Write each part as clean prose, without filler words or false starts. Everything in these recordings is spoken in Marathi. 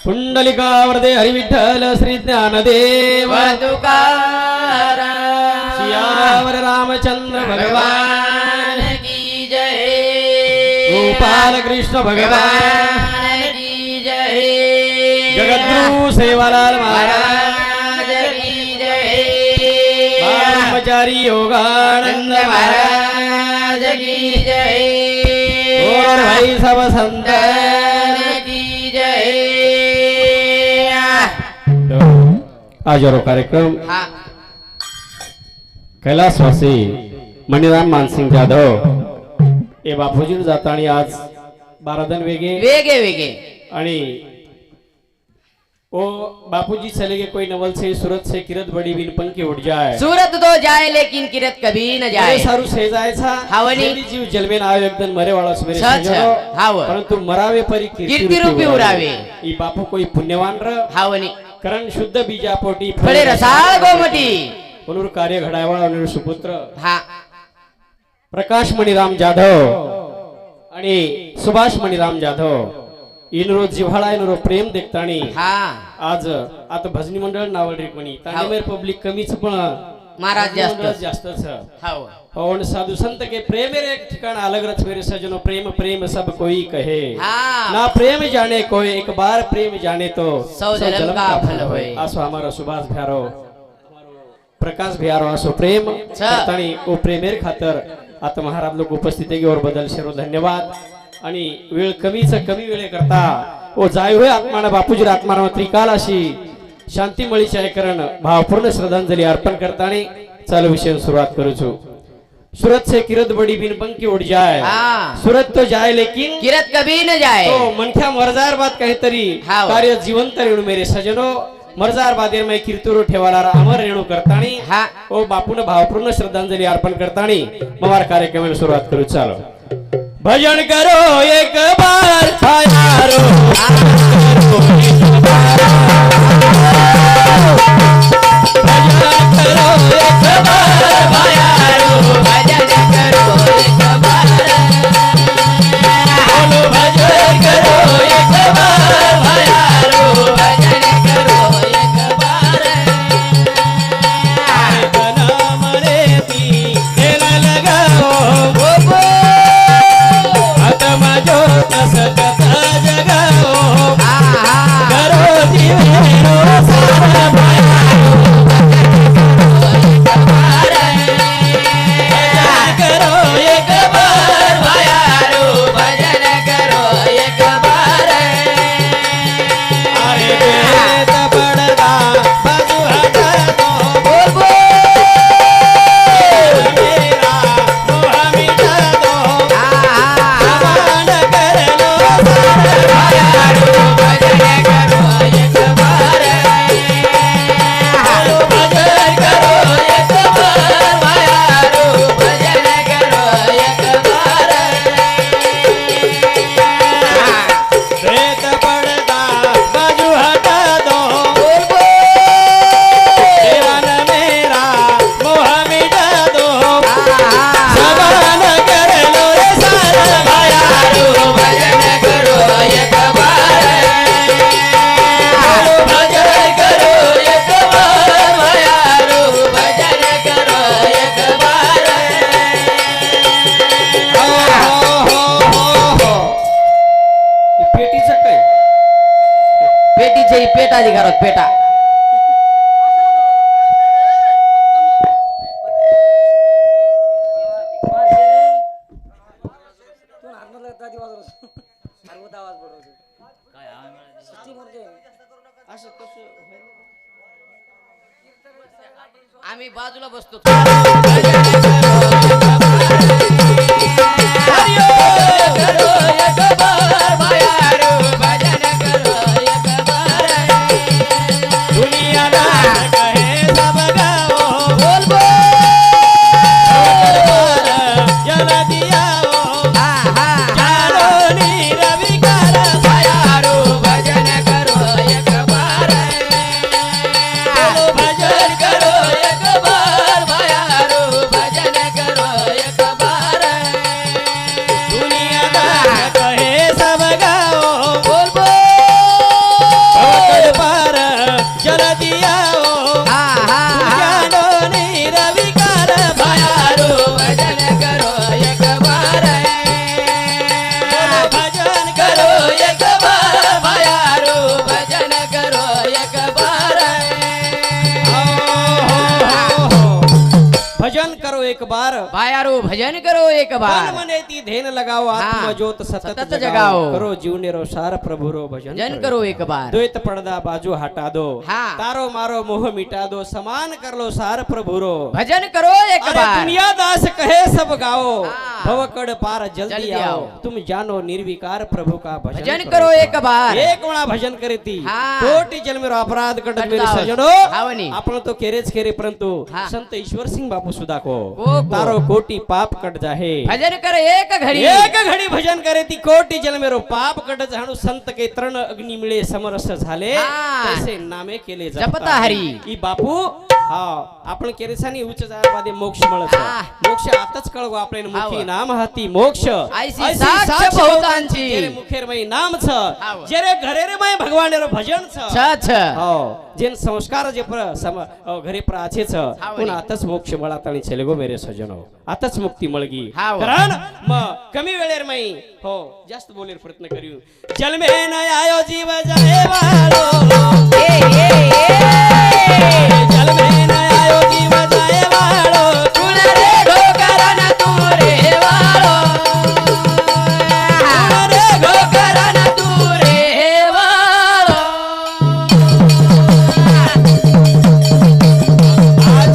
पुंडलिकावरदे हरिविठ्ठल श्री ज्ञानदेव तुकाराम सियावर रामचंद्र भगवान की जय गोपाल कृष्ण भगवान की जय जगद्गुरु सेवालाल महाराज की जय ब्रह्मचारी योगानंद महाराज की जय और भाई सब संतन की जय आज और कार्यक्रम हाँ कैलासवासी मणिराम मानसिंग जाधव हे बापूजी जाता आणि आज 12 दिन वेगे वेगे वेगे आणि ओ बापूजी चले गए कोई नवल से सूरत से किरत बड़ी बिन पंखी उठ जाए सूरत तो जाए लेकिन किरत कभी न जाए सारू से जायचा हावनी जीव जलमेन आवे एकदम मरे वाला सवेरे छ हाव परंतु मरावे परी कीर्ती रूपी उरावे ई बापू कोई पुण्यवान र हावनी कारण शुद्ध बीजापोटी फळे रसाळ गोमटी पुनर कार्य घडायवाळा सुपुत्र हा प्रकाश मणिराम जाधव आणि सुभाष मणिराम जाधव इनरो जिव्हाळा इनरो प्रेम देखतानी हा आज आता भजनी मंडळ नावल रिकमणी तांडेमेर पब्लिक कमीच पण महाराज जास्तच हाव और साधु संत के प्रेम रे एक ठिकाण अलग रच मेरे सजनो प्रेम प्रेम सब कोई कहे हाँ ना प्रेम जाने कोई एक बार प्रेम जाने तो सौ जन्म का फल होय आसो हमारा सुभाष भ्यारो प्रकाश भ्यारो आसो प्रेम करतानी ओ प्रेमेर खातर आता महाराज लोक उपस्थित आहे और बदल शेरो धन्यवाद आणि वेळ कमीच कमी वेळे करता ओ जाय होय आत्माना बापूजी आत्माना त्रिकालाशी शांती मळीचे ऐकरण भावपूर्ण श्रद्धांजली अर्पण करतानी चालू विषय सुरुवात करू छु सूरत से किरत बड़ी बिन पंखी उड़ जाए सूरत तो जाए लेकिन किरत कभी न जाए तो मनख्या मर्जार बात काहीतरी कार्य जिवंत रेणू मेरे सजनो मर्जार बादेर मैं कीर्तुरो ठेवाला अमर रेणू करतानी ओ बापून भावपूर्ण श्रद्धांजली अर्पण करतानी मवार कार्यक्रमाला सुरुवात करू चालो भजन करो एक बार भयारो भजन करो एक बार भयारो भजन करो एक बार बोलो भजन करो एक बार भयारो भजन करो एक बार नाम रे ती देना लगाओ आत्मा जो कसकता जगाओ करो जीवेनो सारा भयारो करो एक बार भयारो भजन करो एक बार अरे बेत पड़दा बाजू हटा दो मेरा मोह मिटा दो जवान कर लो भयारो भजन करो एक बार भजन करो एक बार भयारो भजन करो एक बार बेत पड़दा बाजू हटा दो जवान मेरा मोह मिटा दो जवान कर लो रे सारा भयारो भजन करो एक बार भजन करो एक बार भयारो भजन करो एक बार पेटीचं काय पेटीचे पेट अधिकारात पेटा आम्ही बाजूला बसतो करो एक बार भयारो भजन करो एक बार दुनिया ना कहे सब गाओ बोल जल दियाओ हा जानो नी रविकार भयारो भजन करो एक बार भजन करो एक बार भयारो भजन करो एक एक बार बायारो भजन करो एक मन बार मने ती धेन लगाओ आत्म हाँ। ज्योत सतत सतत जगाओ जगाओ। करो जीवने रो सार प्रभु रो भजन भजन करो एक बार द्वैत पर्दा बाजू हटा दो हाँ। तारो मारो मोह मिटा दो समान कर लो सार प्रभु रो भजन करो एक अरे बार दुनिया दास कहे सब गाओ हाँ। भवकड़ पार जल्दी जल्दी आओ आओ। तुम जानो निर्विकार प्रभु का भजन करो एक बार एक वेळा भजन करीती हाँ। कोटी जन्म रो अपराध कट कट मेरे जाओ। सजनो हावनी। आपण तो केरेच केरे परंतु हाँ। संत ईश्वर सिंह बापू सुदा को को। तारो कोटी पाप कट जाहे भजन कर एक घड़ी एक घडी भजन करे ती कोटी जन्म रो पाप कट जाणू संत के तृण अग्नी मिळे समरस झाले हाँ। तैसे नामे केले जपता हरी। ई बापू हा आपण केरेसानी उच्च जायबादे मोक्ष मिळत हाँ। मोक्ष आताच कळगो आपले मुखी हाव। नाम हाती मोक्ष ऐसी साक्ष बहुतांची। जेरे मुखेरमय नाम छ हाव। जेरे घरेरेमय भगवान रो भजन छ छ छ हो जेन संस्कार जे घरे प्राचे छ हाव पण रे। आताच मोक्ष मला तळी चले गो मेरे सजनो आताच मुक्ती मळगी हाव। कारण कमी वेळेर मई हो जास्त बोलेर प्रयत्न करू जन्मे न आयो जीव जाए वालो ए ए ए जन्मे न आयो जीव जाए वालो तुला रे गोकरण तू रे वाळो रे गोकरण तू रे वाळो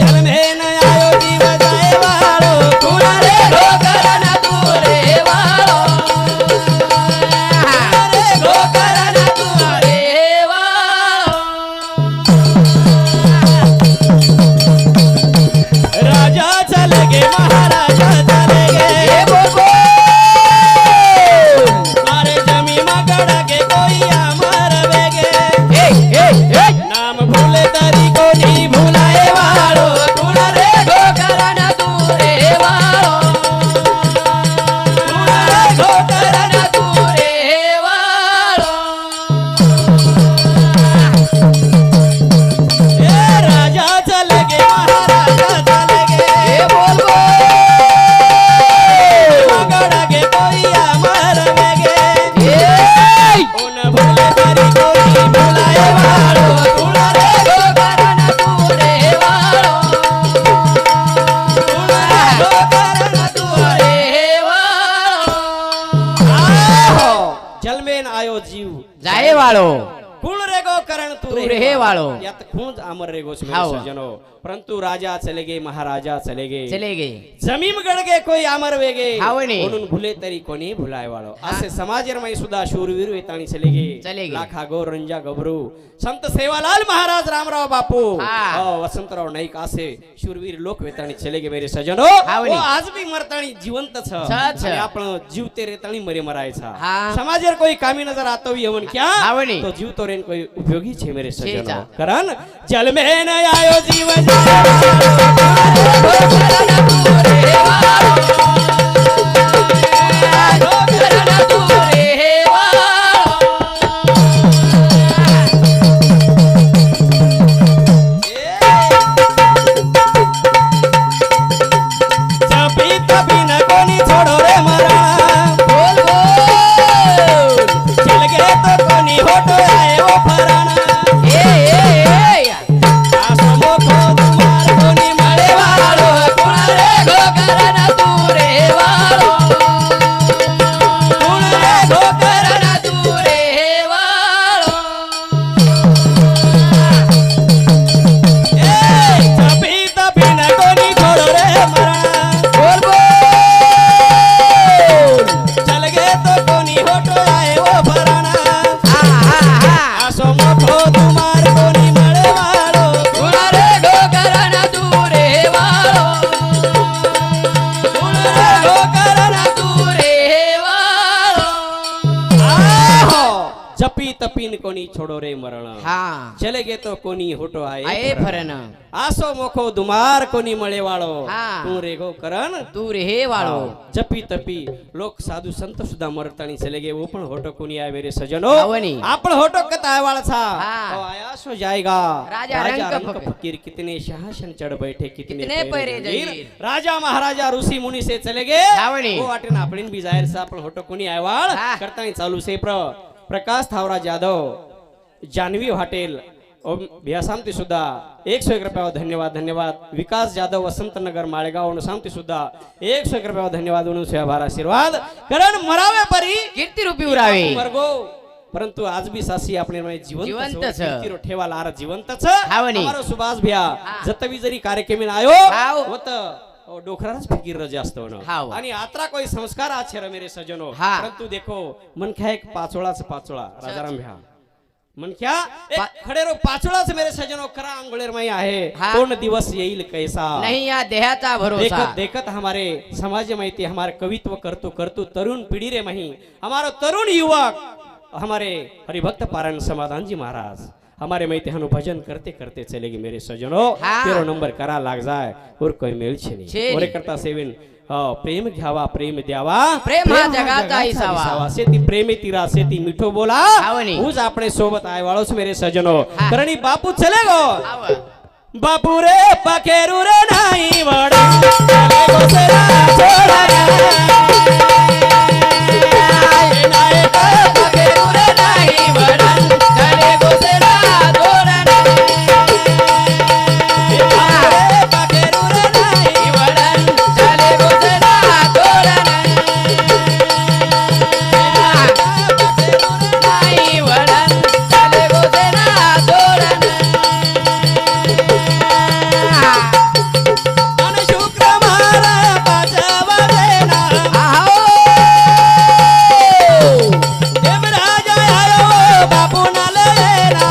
जन्मे न आयो जीव जाए वालो तुला रे गोकरण तू रे वाळो रे गोकरण तू रे वाळो राजा चले गे महाराजा चले गे ए बोल मारे जमी मगड़ के कोई अमर वेगे ए ए ए नाम भूले तरी को नहीं भुलाए वालो तुला रे गोकरण तू रे वाळो गोकरण तू रे वाळो ए राजा चले गे महाराजा चले गे ए बोल मगड़ के कोई अमर वेगे ए उन भूले तरी को नहीं भुलाए वालो तुला रे गोकरण तू रे वाळो गोकरण तू रे वाळो जलमेन आयो जीव जाए वाळो कुण रेगो करण तू तू रे वाळो यात खून अमर रेगो हाव। सजनो परंतु राजा चले गे महाराजा चले गे चले गे जमीन गडगे कोई अमर वेगे हावणे। म्हणून भुले तरी कोणी भुलाय वाळो असे समाजरमय सुद्धा शूरवीर वेताणी चले गे चले गे। लाखा गो रंजा गबरू संत सेवालाल महाराज रामराव बापू हा। वसंतराव नाईक असे शूरवीर लोक वेताणी चले गे मेरे सजनो हावणे। ओ आज भी मरताणी जिवंत छ छ, छ। आणि आपण जीव ते रेताणी मरे मरायचा हा। समाजर कोई कामी नजर आतो यवन क्या हावणे। तो जीव तो रेन कोई उपयोगी छे मेरे छे सजनो जा। कारण जल में न आयो जीव गोकरण तू रे वाळो गोकरण तू रे वाळो जपी तपी न कोणी छोडो रे मरा बोल बोल चल गे तो कोणी होटो आए वो फराना ए आसो मोखो तुम्हार कोणी मळे वाळो तुला रे गोकरण तू रे वाळो कुण रे गोकरण तू रे वाळो ए जपी तपी न कोणी छोडो रे मरा बोल बोल चल गे तो कोणी होटो आए वो फराना हा हा हा आसो मोखो तुम्हार कोणी मळे वाळो तुला रे गोकरण तू रे वाळो कुण रे गोकरण तू रे वाळो आहो जपी तपीन कोणी छोडो रे मरण हा चले गे तो कोणी होटो आए आए फरन आसो मोखो दुमार कोणी मळे वाळो हा. तू रे गो करण तू रे वाळो जपी तपी लोक साधू संत सुद्धा मरतानी चले गे वो पण होटो कोणी आए मेरे सजनो हावनी। आपण होटो कत आए वाला था हाँ। तो आया सो जाएगा राजा रंक फकीर कितने शासन चढ़ बैठे कितने कितने पैरे जंगीर। जंगीर। राजा महाराजा ऋषि मुनी से चले गे हावनी। वो वाटेन आपण बी जाहीर सा आपण होटो कोणी आए वाळ हाँ। करतानी चालू से प्रकाश थावरा जाधव जानवी हॉटेल भैया शांती सुद्धा 101 रुपयावर धन्यवाद धन्यवाद. विकास जाधव वसंतनगर माळेगाव शांती सुद्धा 101 रुपयावर धन्यवाद म्हणून सेवाभार आशीर्वाद. कारण मरावे परी कीर्ती रूपी उरावे वर्गो परंतु आज भी सासी આપણે જીવંત છે. कीर्ती ठेवाला आर जीवंतच हावनी. અમારો સુભાષ ભैया जतवी जरी कार्यक्रमी आयो हाव. होत डोखराच फिकीर जास्त होणं हाव. आणि आत्रा कोई संस्कार आछे रे मेरे सजनो. हा. परंतु देखो मन क्या एक पाचोळा राजाराम भैया मन क्या पा- खडे रो पाचोळाच मेरे सजनो करा अंगुळेर माई आहे. हा. कोण दिवस येईल कैसा नहीं या देहाचा भरोसा देखत देखत हमारे समाज माहिती हमारे कवित्व करतो करतो तरुण पीढ़ी रे मही हमारो तरुण युवक हमारे हरिभक्त पारायण समाधान जी महाराज हमारे माहिती हनु भजन करते करते चलेगी मेरे सजनो. हाँ. 13 नंबर करा लाग जाए और कोई मेल छे छे नहीं और करता सेवन प्रेम घ्यावा प्रेम द्यावा प्रेम हा जगाचा इसावा. शेती प्रेमी तिरा शेती मिठो बोला हावनी. हुज आपणे सोबत आय वाळोच मेरे सजनो. हा. करणी बापू चले गो आव. बापू रे पखेरू रे नाही वडा चले गो सेरा छोडा पखेरुरे नाही वडन, चले गोसेला धोरण. पखेरू रे नाही वडन, चले गोसेला धोरण. नाही वडन, चले गोसेला धोरण. आणि शुक्रवार पाचवा देना आहो. देवराजा आयो बापू ना लेना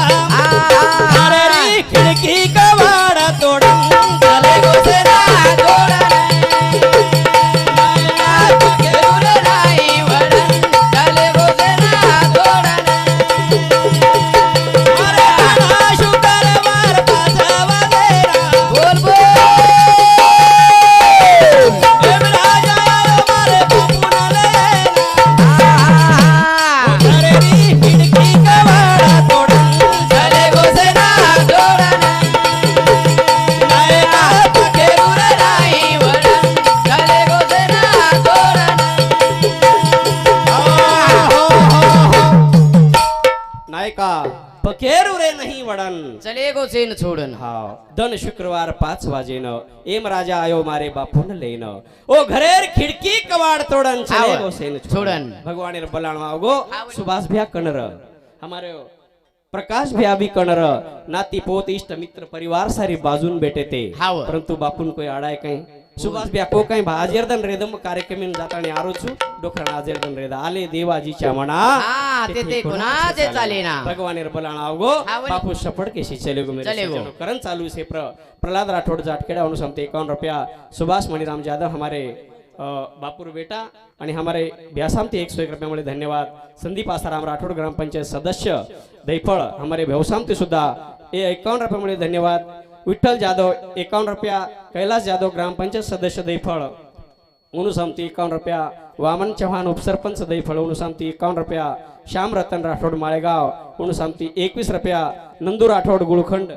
अरे री खिडकी कवाड तोडून चले गोसेला धोरण. पखेरुरे नाही वडन, चले गोसेला धोरण. अरे शुक्रवार पाचवा देना बोल बोल. देवराजा आयो मारे बापू ना लेना अरे री खिडकी कवाड तोडून चले गोसेला धोरण. पखेरुरे नाही वडन, चले गोसेला धोरण. नायका पकेरू रे नाही वडन चले गोसेन सोडून. हा दन शुक्रवार 5 वाजेन एम राजा आयो मारे बापून लेन ओ घरेर खिडकी कवाड तोडन चले आव. गोसेन छोडन. भगवानेर बलाण आवगो सुभाष भैया कणर हमारे प्रकाश भैया भी कणर नाती पोत इष्ट मित्र परिवार सारी बाजून बेटे ते हाव. परंतु बापून कोई आडाय काही सुभाष भैया को काही आजेरदन रेदम कार्यक्रम जाताने आरोचू डोखरण आजेरदन रेदा आले देवाजीच्या मना हा, तेथे कोणाचे चालेना. भगवानेर बलाण आवगो हाव. बापू सफड़ के चले गो मेरे चले गो. सज्जनों. करण चालू से प्रहलाद राठौड़ जाटखेड़ा अनुसमते 51 रुपया सुभाष मणिराम यादव हमारे बापूर बेटा आणि हमारे व्यासामते 101 रुपया मुळे धन्यवाद. संदीप आसाराम राठौड़ ग्राम पंचायत सदस्य दैफळ हमारे व्यवसामते सुद्धा 51 रुपया मुळे धन्यवाद. विठ्ठल जाधव 51 रुपया कैलाश जाधव ग्राम पंचायत सदस्य दैफळ उनुसामती 51 रुपया वामन चव्हाण उपसरपंच दैफळ उनुसामती 51 रुपया श्याम रतन राठौड़ माळेगाव उनुसामती 21 रुपया नंदू राठौड़ गुळखंड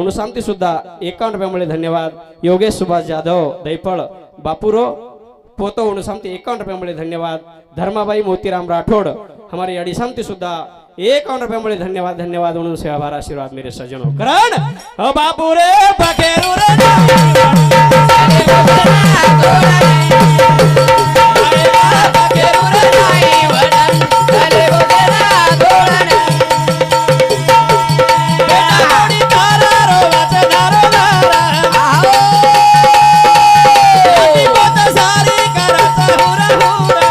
उनुसामती सुद्धा 51 रुपया मुळे धन्यवाद. योगेश सुभाष जाधव दैफळ बापुरो पोतो उनुसामती 51 रुपया मुळे धन्यवाद. धर्माबाई मोतीराम राठौड़ हमारे अडीसामती सुद्धा 51 रुपया मुळे धन्यवाद धन्यवाद म्हणून सेवाभार आशीर्वाद मेरे सजनो. करण बापू रे पखेरू रे पखेरुरे नाही वडन, चले गोसेला धोरण. बेटाडी तारा रो वाचनारो गारा आहो. पोत सारी कराचा हुरा हुरा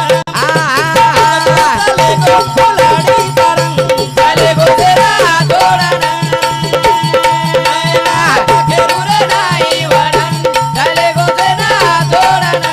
चले गो फुलाडी तरंग चले गोसेला धोरण. पखेरू रे नाही वडन, चले गोसेला धोरण.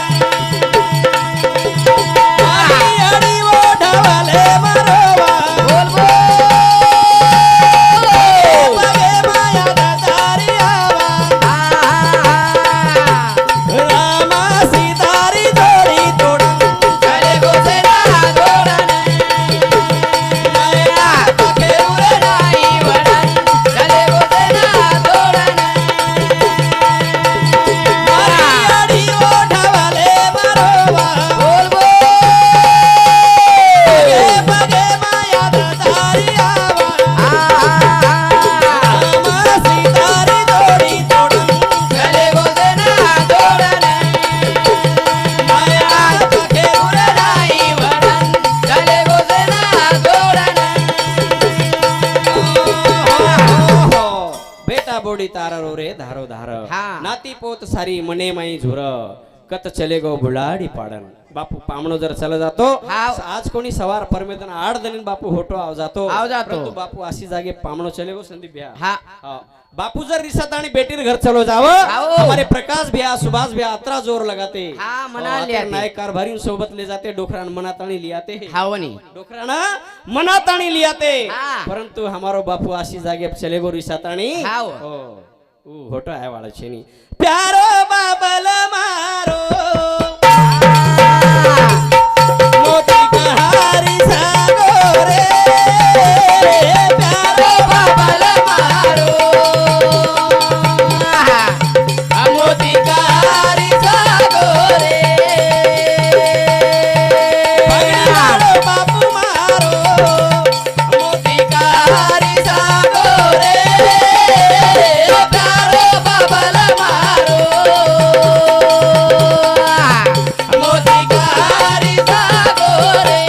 हाती पोत सारी मने माई झुर कत चले गो बुलाडी पाडन बापू पामणो जर चला जातो हाव. आज कोणी सवार परमेदन आड दलीन बापू होटो आव जातो जातो. परंतु बापू अशी जागे पामणो चले गो संदीप भैया हा हाँ। बापू जर रिसत आणि बेटीर घर चलो जाओ आओ। हमारे प्रकाश भैया सुभाष भैया अतरा जोर लगाते हाँ, मना और लियाते। नायक कारभारी सोबत ले जाते डोकरान मनाताणी लियाते हावनी डोकराना मनाताणी लियाते हाँ। परंतु हमारो बापू अशी जागे चले गो रिसाताणी हाव। होटो आहे वाळा छेनी प्यारो बाबल मारो मोती कहारी सागो रे प्यारो बाबल मारो मोती कारी सागो रे पगड़ालो बापू मारो मोती कारी सागो रे प्यारो बाबल मारो मोती कारी सागो रे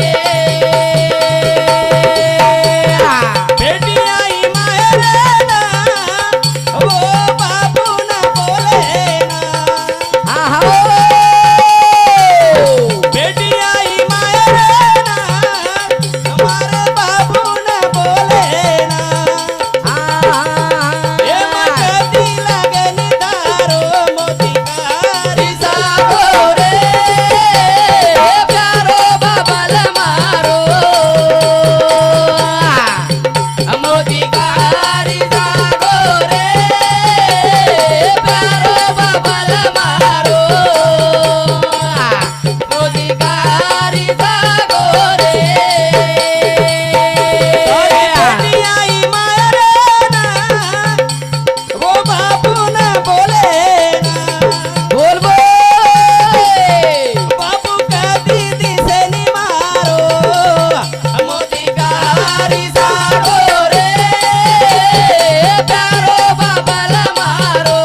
बेटी आई मायरे ना वो बापू ना बोले ना हाँ बेटी आई मायरे ना हमारे बापू ना बोले ना ए मकती लगे निधारो मोती कारी सागो रे प्यारो बाबल मारो मोती कारी सागो रे प्यारो बाबल मारो मोती कारी सागो रे बेटी आई मायरे ना वो बापू ना बोले ना बोल बोल बापू का दीदी से नी मारो मोती कारी सागो रे प्यारो बाबल मारो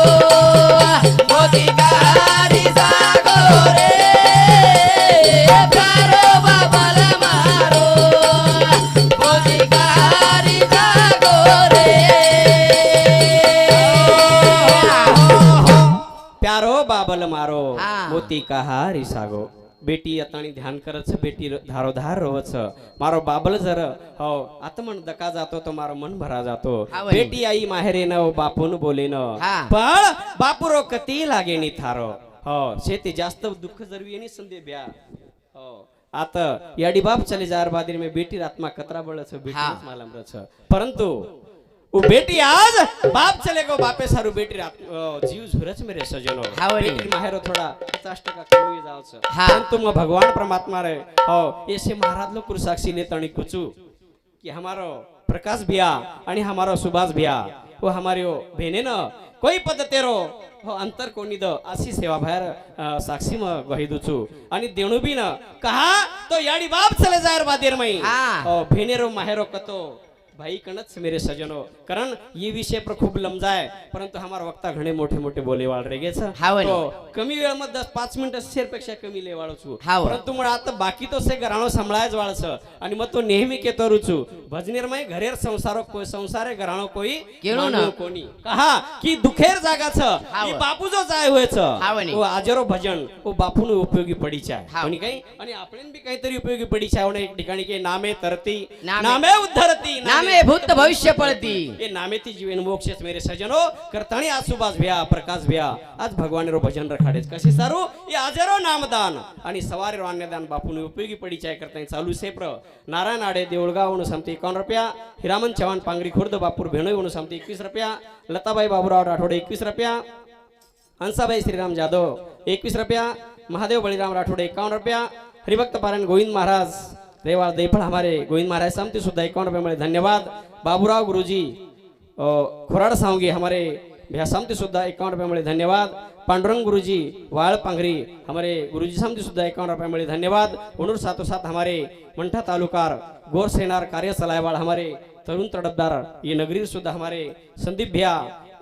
मोती कारी सागो रे प्यारो बाबल मारो मोती कारी सागो रे प्यारो बाबल मारो हाँ। मोती का हारी सागो बेटी अताणी ध्यान करत बेटी धारो धार रोवच मारो बाबल जर हो आता मन दका जातो तो मारो मन भरा जातो हा वही. बेटी आई माहेरे न बापून बोले न हा. पण बापूरो कती लागे नी थारो हो शेती जास्त दुःख जरवी येणी संदे ब्या हो आता याडी बाप चले जार बादिर में बेटी आत्मा कतरा बळच बेटी हा. मालम रच परंतु वो बेटी आज बाप चले गो बापे सारू बेटी जीव झुरच मेरे सजनो हा वरी. बेटी माहेरो थोड़ा 50% कमी जावच हा. परंतु म भगवान परमात्मा रे हो ऐसे महाराज लोग साक्षी ले तणी कुचू कि हमारो प्रकाश भैया आणि हमारो सुभाष भैया वो हमारे बहने न कोई पद तेरो हो अंतर कोणी द अशी सेवा बाहेर साक्षी म गही दुचू आणि देणू बी न कहा तो याडी बाप चले जायर बादेर मई हा. हो भेनेरो माहेरो कतो भाई कणच मेरे सजनो कारण ये विषय पर खूप लमजाय परंतु हमारा वक्ता घणे मोठे मोठे बोलेवाळ रेगेच हा वरी. तो कमी वेळ मध्ये 5 मिनिट शेर पेक्षा कमी लेवाळचू हा वरी. परंतु मग आता बाकी तो से घराणो सांभाळायच वाळच आणि मग तो नेहमी केतो रुचू भजनेर मै घरेर संसारो कोई संसारे घराणो कोई केळू न. मानू कोणी कहा की दुखेर जागाच हा ही वरी. बापू जो जाय होयच हा वरी. वो आजरो भजन वो बापून उपयोगी पडीच आहे हा. आणि काही आणि आपण बी काहीतरी उपयोगी पडीच आहे एक ठिकाणी की नामे तरती नामे. नामे उद्धरती नामे भूत भविष्य पळती ये नामेती जीवन मोक्षच मेरे सजनो करताणी आज सुभाष भैया प्रकाश भैया आज भगवान रो भजन रखाडेच कसे सारू ये आजरो नामदान आणि सवारी रो अन्नदान बापून उपयोगी पडीचाय करताय चालू सेप्र नारायण आडे देऊळगाव म्हणून समती 51 रुपया हिरामन चव्हाण पांगरी खुर्द बापूर भेणोई म्हणून समती 21 रुपया लताबाई बाबूराव राठोडे 21 रुपया हंसाबाई श्रीराम जाधव 21 रुपया महादेव बळीराम राठोडे 51 रुपया हरिभक्त पारायण गोविंद महाराज रेवाड़ देफल हमारे गोविंद महाराज समती सुद्धा 51 रुपये मिले धन्यवाद बाबूराव गुरुजी खोराड सांगी हमारे भैया समती सुद्धा 51 रुपये मिले धन्यवाद पांडुरंग गुरुजी वाल पांगरी हमारे गुरुजी समती सुद्धा 51 रुपये मिले धन्यवाद उनूर साथों साथ हमारे मंठा तालुकार गोर सेनार कार्य सलाहवाल हमारे तरुण तड़पदार ये नगरी सुद्धा हमारे संदीप भैया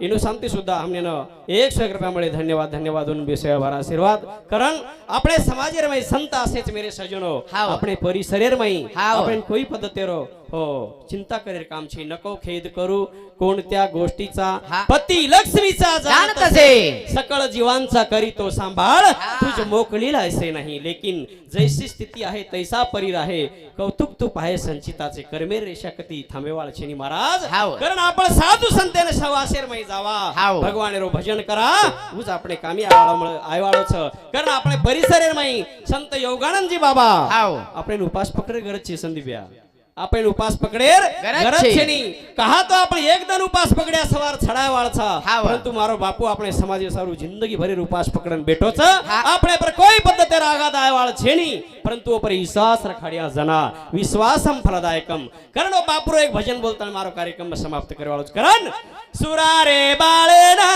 इनु शांति सुद्धा हमने न 101 रुपया मिले धन्यवाद धन्यवाद उन विषय भरा आशीर्वाद कारण अपने समाज में संत असेच मेरे सजनो हाव. अपने परिसरेर में हाव. आपण कोई पद्धतीरो हो चिंता करेल कामची नको खेद करू कोणत्या गोष्टीचा हा. पती लक्ष्मीचा जाणत असे. सकळ जीवांचा करीतो सांभाळ तुझ मोकळीला असे नाही लेकिन जैसी स्थिती आहे तैसा परीर आहे कौतुक तूप आहे संचिताचे करमेर रेषा कती थांबेवाळ शेनी महाराज हाव. कारण आपण साधू संतेने सवाशेर मै जावा हाव. भगवान रो भजन करा उज आपले कामी आयवाळोच कारण आपले परिसरे मै संत योगानंदजी बाबा हाव. आपण उपास पकडे गरजची संदीप्या आपण उपास पकडेर गरज गरज છે. छेनी कहा तो आपण एकदम उपास पकड्या सवार छडाय वाळछा हाव. परंतु मारो बापू આપણે સમાજે સારું જિંદગી ભરી ઉપાસ પકડન બેઠો છે હા. આપણે પર કોઈ પદ્ધતિ રાગાદ આયવાળ છેની परंतु पर विश्वास रखाडिया जना विश्वासम फलदायकम कारण बापूरो एक भजन बोलताना मारो कार्यक्रम समाप्त करवाळो कारण सुरारे बाळेना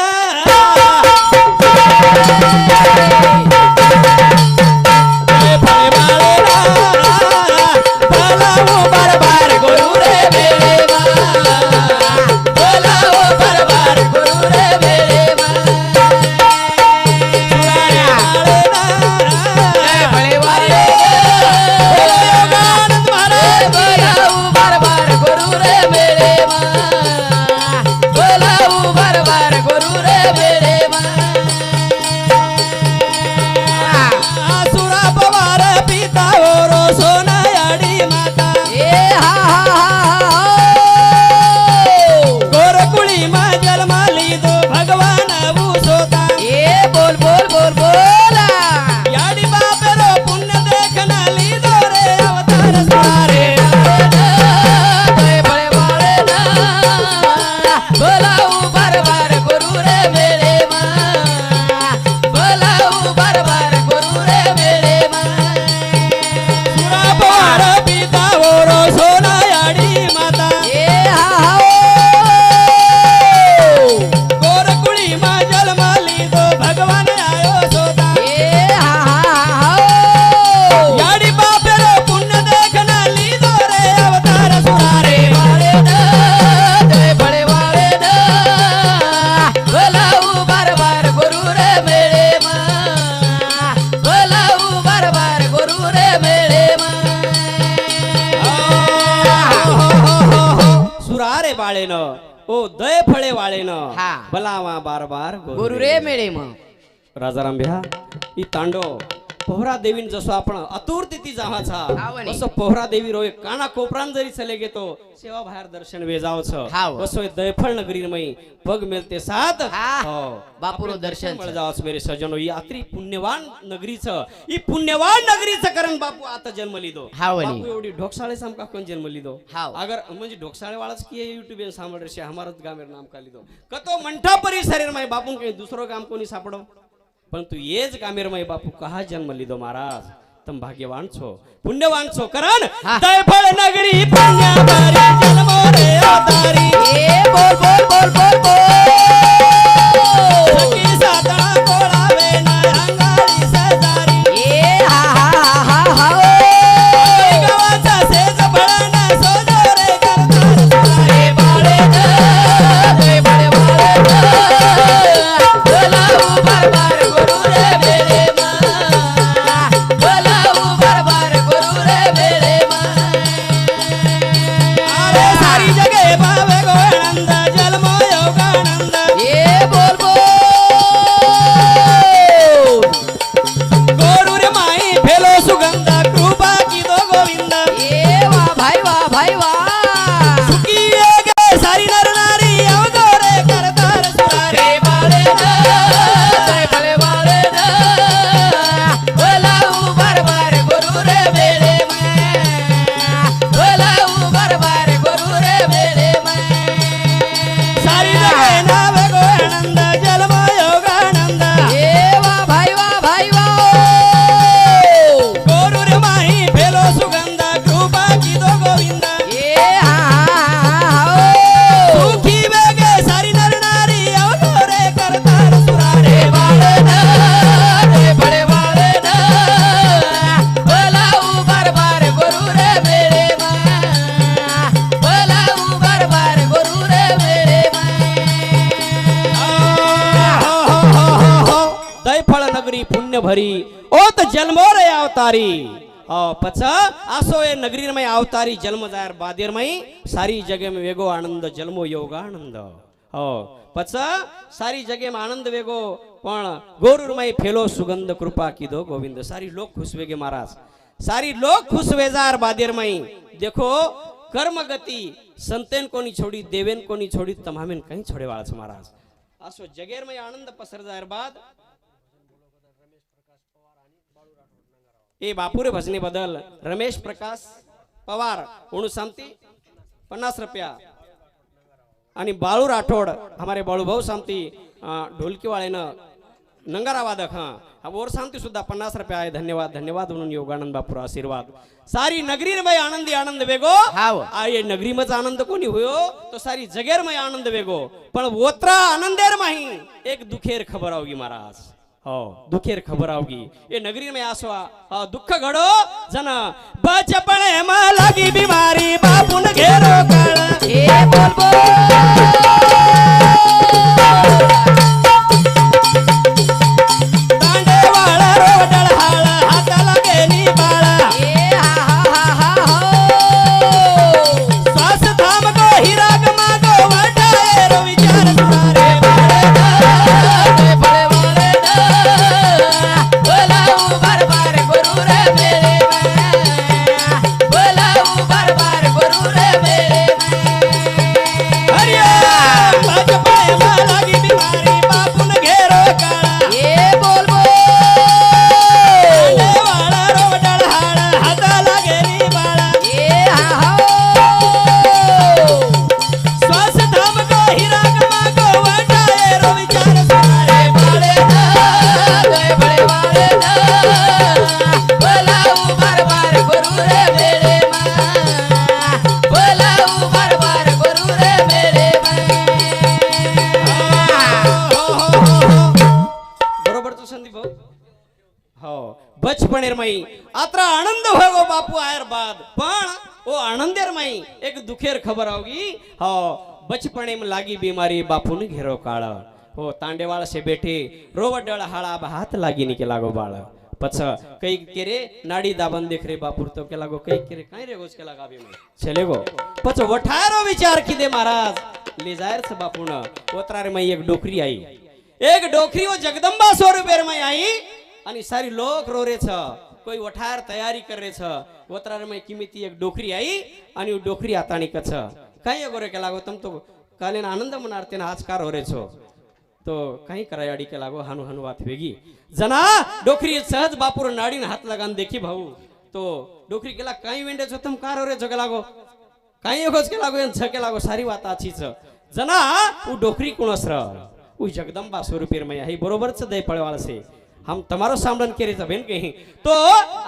वाळेनं ओ दय फळे वाळेनं हा. भलावा बार बार गुरु रे मेळे मग राजाराम भ्या ई तांडो पोहरा देवीन जसो आपण आतुरतेती जावाचा हावनी. असो पोहरा देवी रोय काना कोपरान जरी चले गेतो सेवा बाहेर दर्शन वेजावच हाव. असो दयफळ नगरी मई पग मिळते साथ हा. हो बापुरो दर्शन मळ जावच मेरे सजनो ही यात्री पुण्यवान नगरीच ही पुण्यवान नगरीच कारण बापू आता जन्म लिदो हावनी. बापू एवढी ढोकसाळे सामका कोण जन्म लिदो हाव. अगर म्हणजे ढोकसाळे वाळाच की यूट्यूब पे सांभळ रे हमारत गामेर नाम का लिदो कतो मंठा परिसरेर माय बापू के दुसरो काम कोणी सापडो परंतु येज कामेर माय बापू कहा जन्म लिदो महाराज तम भाग्यवान छो पुण्यवान छो कारण हा. दैफळ नगरी पुण्यवारी जन्मो रे आधारी ए बोल बोल बोल बोल बोल सखी साता कोळावे ना अंगारी सजारी ए हा हा हा हा गावाचा सेज भळना सोजो रे करतार रे बाळे रे बाळे बोलाऊ बरबार गुरु रे मेरे मा बोलाऊ बरबार गुरु रे मेरे मा अरे सारी जगे भावे गोनंद जन्मो योगानंद ए बोल बोल गोरु रे माई फेलो सुगंध कृपा की दो गोविंद ए वा भाई वा सुखी गे सारी नर नारी अवगोरे करतार सुरारे रे बाळे रे बाळे बाळे बोलाऊ बरबार गुरु रे मेरे मा बोलाऊ बरबार गुरु रे मेरे मा सारी जगे नावे गोनंद जन्मो योगानंद ए वा भाई वा गोरु रे माई फेलो सुगंध कृपा की दो गोविंद ए हा सुखी वेगे सारी नर नारी अवगोरे करतार सुरारे बाळे रे बळे बाळे बोलाऊ बरबार गुरु रे मेरे मा बोलाऊ बरबार गुरु रे मेरे मा दैफळ नगरी पुण्य भरी ओत जन्मो रे अवतारी पछ आसो ए नगरीमय अवतारी जन्म जायर बादेरमय सारी जगे में वेगो आनंद जन्मो योगानंद पछ सारी जगे में आनंद वेगो पण गोरुरमय फेलो सुगंध कृपा कीधो गोविंद सारी लोग खुश वेगे महाराज सारी लोग खुश वेजार बादेरमय देखो कर्म गति संतेन कोनी छोड़ी देवेन कोनी छोड़ी तमामेन कहीं छोड़े वाला छ महाराज आसो जगेर में आनंद पसर जायर बाद ए बापुरे भजने बदल रमेश प्रकाश पवार उणू सामती 50 रुपया आणि बाळू राठोड हमारे बाळू भाऊ सामती ढोलकी वाळेनं नंगारा वादक हाँ और शांति सुद्धा 50 रुपया आहे धन्यवाद धन्यवाद म्हणून योगानंद बापूर आशीर्वाद सारी नगरी में आनंदी आनंद वेगो ये नगरी में आनंद कोणी होयो तो सारी जगेर में आनंद वेगो पण वोत्रा आनंदेर माही एक दुखेर खबर आवगी महाराज दुखेर खबर आवगी ये नगरी में आसवा दुःख घडो जन बचपणे में लगी बीमारी बापून घेरो काळ ए बोल बोल बचपनेर मई आत्रा आनंद होगो बापू आयर बाद पण ओ आनंदेर मई एक दुखेर खबर आवगी बचपने में लागी बीमारी बापू ने घेरो काळ तांडेवाळ से बैठे रोवट डळ हाळा हाथ लागी नि के लागो बाळ पछ कई केरे नाड़ी दाबन देख रे बापुर तो के लागो कई केरे काई रे गोस के लगा बे में चले गो पछ वठारो विचार किदे महाराज ले जायर से बापू न ओतरारे मई एक डोकरी आई एक डोकरी वो जगदंबा 100 रुपये में आई आणि सारी लोक रो रे छ कोई वठार तयारी कर रे छ वतरार में किमिती एक डोकरी आई आणि डोकरी आताणी कछ काही गोरे के लागो तुम तो कालेन आनंद मनारते ना आजकार हो रे छो तो काही कराय अडी के लागो हानु हानु बात वेगी जना डोकरी सहज बापुर नाडीन हाथ लगान देखी भाऊ तो डोकरी केला काही वेंडे छो तुम कार हो रे जग लागो काही गोस के लागो छ के लागो सारी बात आछी छ जना उ डोकरी कोणस र उ जगदंबा 100 रुपये में आई बरोबर छ दे पळवाळ से हम तुम्हारो सामरण करे बेन कहीं तो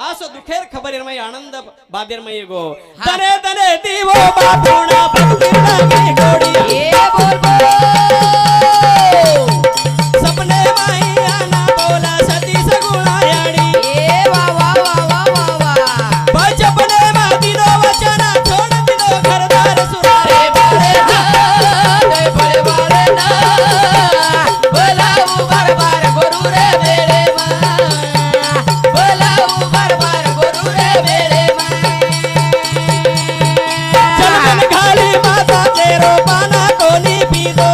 आसो दुखेर खबर में आनंद बादेर में गो तने तने दीवो बापूना भक्ति लागे गोड़ी ए बोल बोल सपने माई आना बोला सती सगुणा याड़ी ए वा वा वा वा वा वा बचपने मा दिनो वचना छोड़ दिनो घरदार सुरारे बड़े बड़े ना बोलाऊ बार बार गुरु रे मेरे खाली माता तेरो पाना कोनी पी दो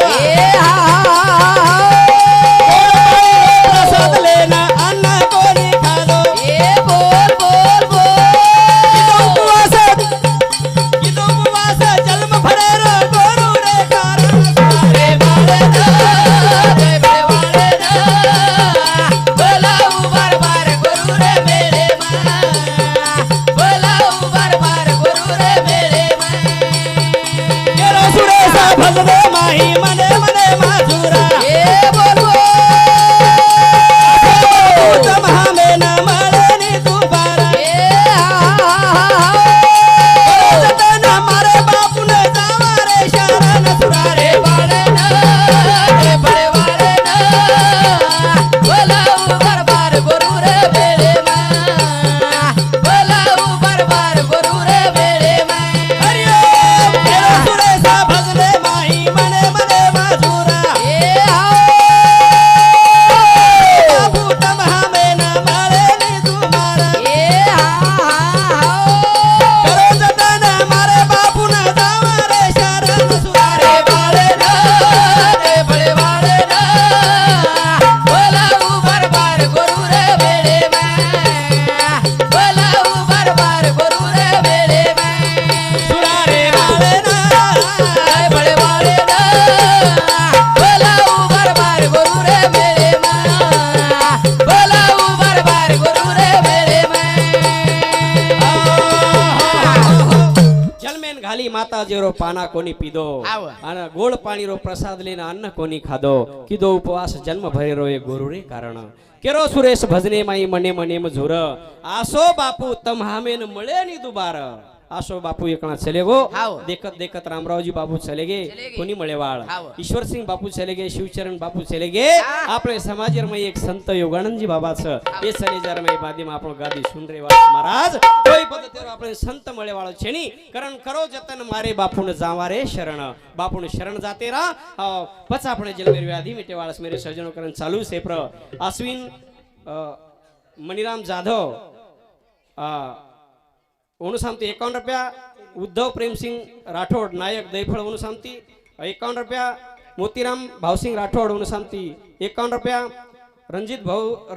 घाली माता जेरो पाना कोणी पीधो आव. आणि गोड पाणी रो प्रसाद लेना अन्न कोणी खाधो किदो उपवास जन्म भरे रो ये गुरु रे कारण केरो सुरेश भजने माई मने मने मझुर आसो बापू तम हामेन मळे नी दुबार आसो बापू एकणा चले गो हाव. देखत देखत रामरावजी बापू चले गे चले गे. कोणी मळेवाळ हाव. ईश्वर सिंह बापू चले गे शिवचरण बापू चले गे हा. આપણે સમાજમાં એક સંત યોગાનંદજી બાબા છે એ સનેજારમાં એ બાદીમાં આપણો ગાદી સુન રે વાત મહારાજ કોઈ પદ્ધતિરો આપણે સંત મળે વાળો છે ની કરણ કરો જતન મારે બાપુને જાવા રે શરણ બાપુને શરણ જાતે રા પછી આપણે જલમેર વ્યાધિ મિટે વાળસ મેરે સર્જનો કરણ ચાલુ છે પ્ર અશ્વિન મणिराम जाधव ओणुसामती 51 रुपया उद्धव प्रेमसिंग राठोड नायक दैफळ ओणुसामती 51 रुपया मोतीराम भावसिंग राठोड ओणुसामती 51 रुपया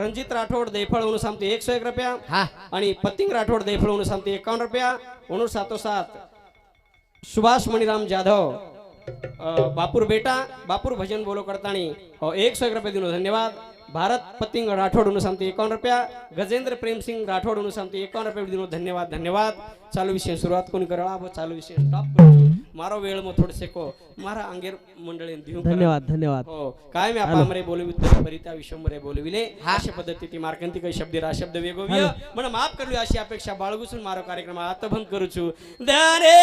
रंजित राठोड दैफळ ओणुसामती 101 रुपया हा आणि पतिंग राठोड दैफळ ओणुसामती 51 रुपया 5977 सुभाष मणिराम जाधव बापूर बेटा बापूर भजन बोलो करतानी 101 रुपये दिनो धन्यवाद भारत पतिंग राठोड ओणुसामती 51 रुपया गजेंद्र प्रेम सिंह राठोड ओणुसामती 51 रुपये दिनो धन्यवाद धन्यवाद चालू विषय सुरुवात कोणी करावा व चालू विषय स्टॉप करतो मारो वेळ मग थोडेसे को मारा अंगेर मंडळी देऊ धन्यवाद धन्यवाद हो काय मी आपण मरे बोलवी उत्तर परिता विश्वंभरे बोलविले अशा पद्धती मार्कंती काही शब्द रा शब्द वेगोव्य मन माफ करलो अशी अपेक्षा बाळगुसून मारो कार्यक्रम आता भंग करूचू दारे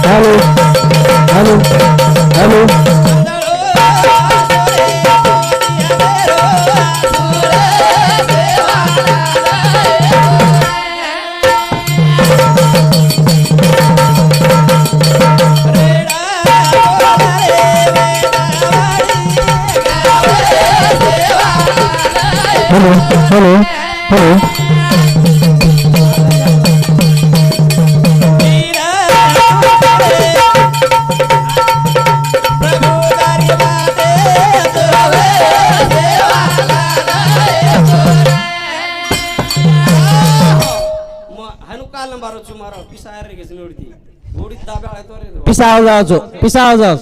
hello hello hello hello hello hello हनुकाल नंबर मारो पिसायर रे गेस नोडती नोडी दाबे आळे तो रे पिसाव जाओ